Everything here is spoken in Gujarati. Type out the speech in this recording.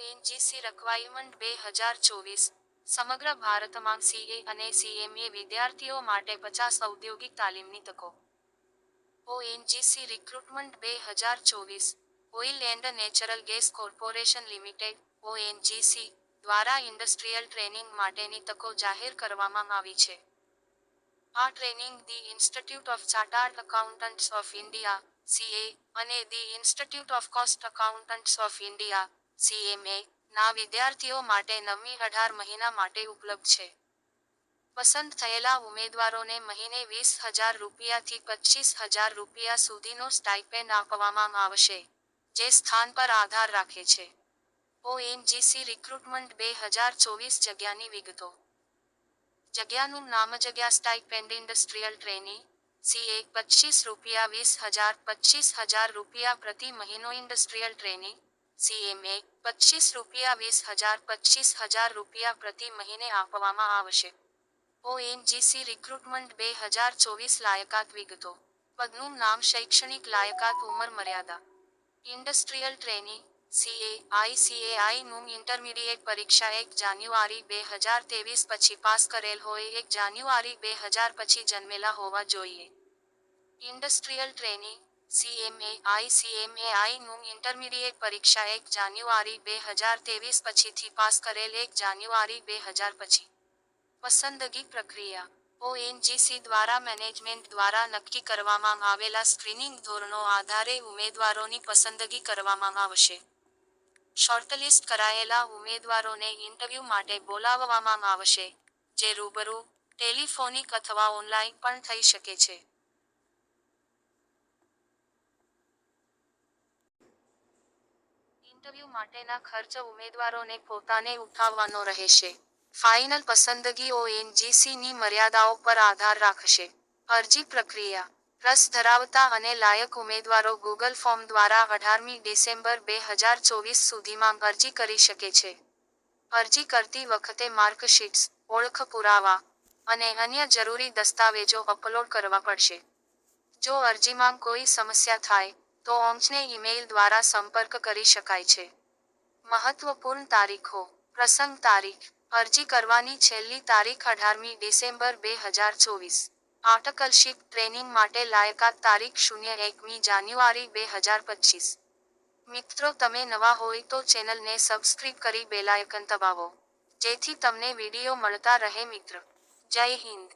ઓએનજીસી રિક્વાયરમેન્ટ 2024 સમગ્ર ભારતમાં સીએ અને સીએમએ વિદ્યાર્થીઓ માટે 50 ઔદ્યોગિક તાલીમની તકો. ONGC recruitment 2024 oil and natural gas corporation limited ONGC દ્વારા ઇન્ડસ્ટ્રીયલ ટ્રેનિંગ માટેની તકો જાહેર કરવામાં આવી છે. આ training the institute of chartered accountants of India CA અને the institute of cost accountants of India CMA ના વિદ્યાર્થીઓ માટે 9-18 મહિના માટે ઉપલબ્ધ છે. પસંદ થયેલા ઉમેદવારોને મહિને 20,000 રૂપિયાથી 25,000 રૂપિયા સુધીનો સ્ટાઇપેન્ડ આપવામાં આવશે, જે સ્થાન પર આધાર રાખે છે. ઓએનજીસી રિક્રુટમેન્ટ 2024 જગ્યાની વિગતો. જગ્યાનું નામ જગ્યા સ્ટાઇપેન્ડ ઇન્ડસ્ટ્રીયલ ટ્રેની સીએ 25 રૂપિયા 20,000 25,000 રૂપિયા પ્રતિ મહિનો ઇન્ડસ્ટ્રીયલ ટ્રેની સીએમએ 25 રૂપિયા 20,000 25,000 રૂપિયા પ્રતિ મહિને આપવામાં આવશે. ઓએનજીસી રિક્રુટમેન્ટ 2024 લાયકાત વિગતો. પદનું નામ શૈક્ષણિક લાયકાત ઉંમર મર્યાદા. ઇન્ડસ્ટ્રીયલ ટ્રેની સીએ આઈસીએઆઈ નું ઇન્ટરમીડિયેટ પરીક્ષા 1 જાન્યુઆરી 2023 પછી પાસ કરેલ હોય 1 જાન્યુઆરી 2000 પછી જન્મેલા હોવા જોઈએ. ઇન્ડસ્ટ્રીયલ ટ્રેની સીએમએ આઈસીએમએઆઈ નું ઇન્ટરમીડિયેટ પરીક્ષા 1 જાન્યુઆરી 2023 પછીથી પાસ કરેલ 1 જાન્યુઆરી 2000 પછી. પસંદગી પ્રક્રિયા. ઓએનજીસી દ્વારા મેનેજમેન્ટ દ્વારા નક્કી કરવામાં આવેલા સ્ક્રીનિંગ ધોરણો આધારે ઉમેદવારોની પસંદગી કરવામાં આવશે. શોર્ટલિસ્ટ કરાયેલા ઉમેદવારોને ઇન્ટરવ્યૂ માટે બોલાવવામાં આવશે, જે રૂબરૂ, ટેલિફોનિક અથવા ઓનલાઈન પણ થઈ શકે છે. ઇન્ટરવ્યૂ માટેના ખર્ચ ઉમેદવારોને પોતાને ઉઠાવવાનો રહેશે. ફાઇનલ પસંદગી ઓએનજીસીની મર્યાદાઓ પર આધાર રાખશે. અરજી પ્રક્રિયા. રસ ધરાવતા અને લાયક ઉમેદવારો ગૂગલ ફોર્મ દ્વારા 18મી ડિસેમ્બર 2024 સુધીમાં અરજી કરી શકે છે. અરજી કરતી વખતે માર્કશીટ્સ, ઓળખ પુરાવા અને અન્ય જરૂરી દસ્તાવેજો અપલોડ કરવા પડશે. જો અરજીમાં કોઈ સમસ્યા થાય, તો અમને ઈમેલ દ્વારા સંપર્ક કરી શકાય છે. મહત્વપૂર્ણ તારીખો. પ્રસંગ તારીખ. અરજી કરવાની છેલ્લી તારીખ 18મી ડિસેમ્બર 2024. આર્ટિકલશીપ ટ્રેનિંગ માટે લાયકાત તારીખ 01મી જાન્યુઆરી 2025. મિત્રો, તમે નવા હોય તો ચેનલને સબસ્ક્રાઇબ કરી બેલ આઇકન દબાવો, જેથી તમને વિડીયો મળતા રહે. મિત્ર, જય હિન્દ.